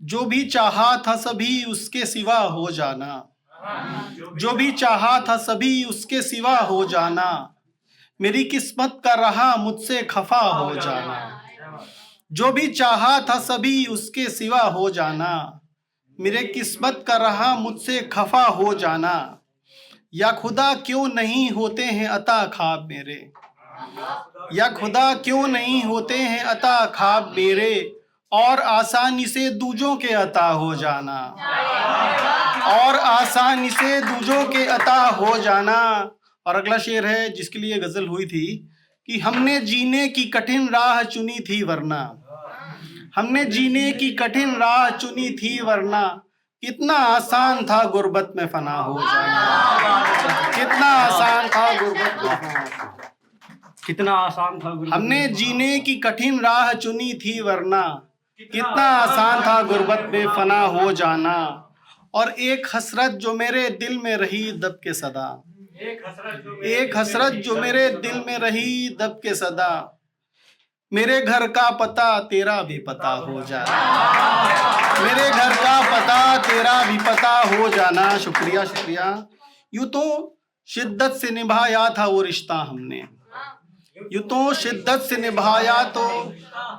जो भी चाहा था सभी उसके सिवा हो जाना, जो भी चाहा था सभी उसके सिवा हो जाना, मेरी किस्मत का रहा मुझसे खफा हो जाना। जो भी चाहा था सभी उसके सिवा हो जाना, मेरे किस्मत का रहा मुझसे खफा हो जाना। या खुदा क्यों नहीं होते हैं अता ख्वाब मेरे, या खुदा क्यों नहीं होते हैं अता ख्वाब मेरे, और आसानी से दूजों के अता हो जाना, और आसानी से दूजों के अता हो जाना। और अगला शेर है जिसके लिए गजल हुई थी कि हमने जीने की कठिन राह चुनी थी वरना, हमने जीने की कठिन राह चुनी थी वरना, कितना आसान था गुर्बत में फना हो जाना, कितना आसान था गुर्बत में फना, कितना आसान था गुर्बत। हमने जीने की कठिन राह चुनी थी वरना, कितना आसान था गुर्बत में फना हो जाना। और एक हसरत जो मेरे दिल में रही दब के सदा, एक हसरत जो मेरे दिल में रही दब के सदा, मेरे घर का पता तेरा भी पता हो जाना, मेरे घर का पता तेरा भी पता हो जाना। शुक्रिया शुक्रिया। यूं तो शिद्दत से निभाया था वो रिश्ता हमने, यूं तो शिद्दत से निभाया तो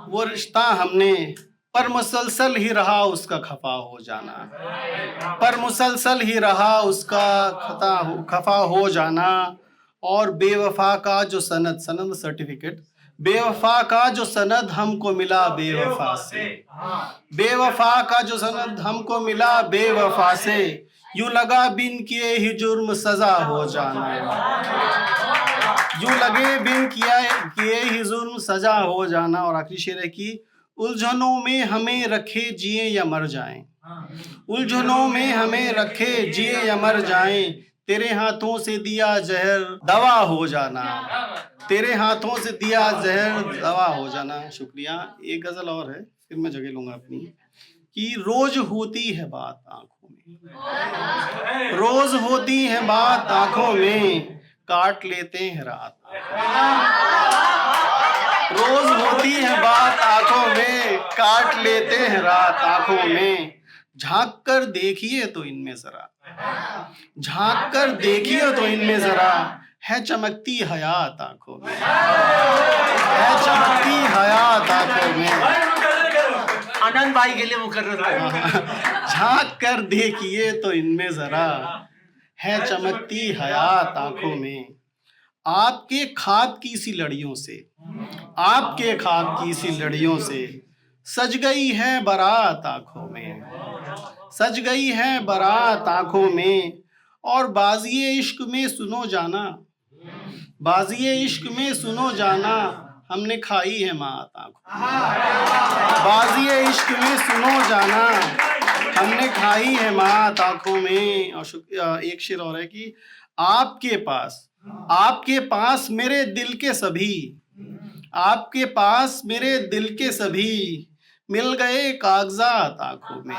वो रिश्ता हमने, पर मुसलसल ही रहा उसका खफा हो जाना, पर मुसलसल ही रहा उसका खफा हो जाना। और बेवफा का जो सनद, सनद सर्टिफिकेट, बेवफा का जो सनद हमको मिला बेवफा से, बेवफा का जो सनद हमको मिला बेवफा से, यूं लगा बिन किए ही जुर्म सजा हो जाना, यूं लगे बिन किए ही जुर्म सजा हो जाना। और आखिरी शेर है कि उलझनों में हमें रखे जिए या मर जाएं, उलझनों में हमें रखे जिए या मर जाएं, तेरे हाथों से दिया जहर दवा हो जाना, तेरे हाथों से दिया जहर दवा हो जाना। शुक्रिया। एक गजल और है फिर मैं जगह लूंगा अपनी कि रोज होती है बात आंखों में, रोज होती है बात आंखों में, काट लेते हैं रात, रोज होती है बात आंखों में, काट लेते हैं रात आंखों में। झांक कर देखिए तो इनमें जरा, झांक कर देखिए तो इनमें जरा, है चमकती हयात आंखों में, है चमकती हयात आंखों में। आनंद भाई के लिए मुकर्रर। झांक कर देखिए तो इनमें जरा, है चमकती हयात आंखों में। आपके ख्वाब की सी लड़ियों से, आपके ख्वाब की सी लड़ियों से, सज गई है बारात आंखों में, सज गई है बारात आंखों में। और बाजिए इश्क में सुनो जाना, बाजिए इश्क में सुनो जाना, हमने खाई है मात आंखों में, बाजिए इश्क में सुनो जाना, हमने खाई है मात आंखों में। और एक शेर और है कि आपके पास, आपके पास मेरे दिल के सभी, आपके पास मेरे दिल के सभी, मिल गए कागजात आंखों में,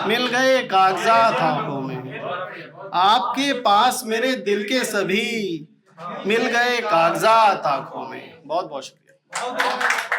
मिल गए कागजात आंखों में। आपके पास मेरे दिल के सभी, मिल गए कागजात आंखों में। बहुत बहुत शुक्रिया।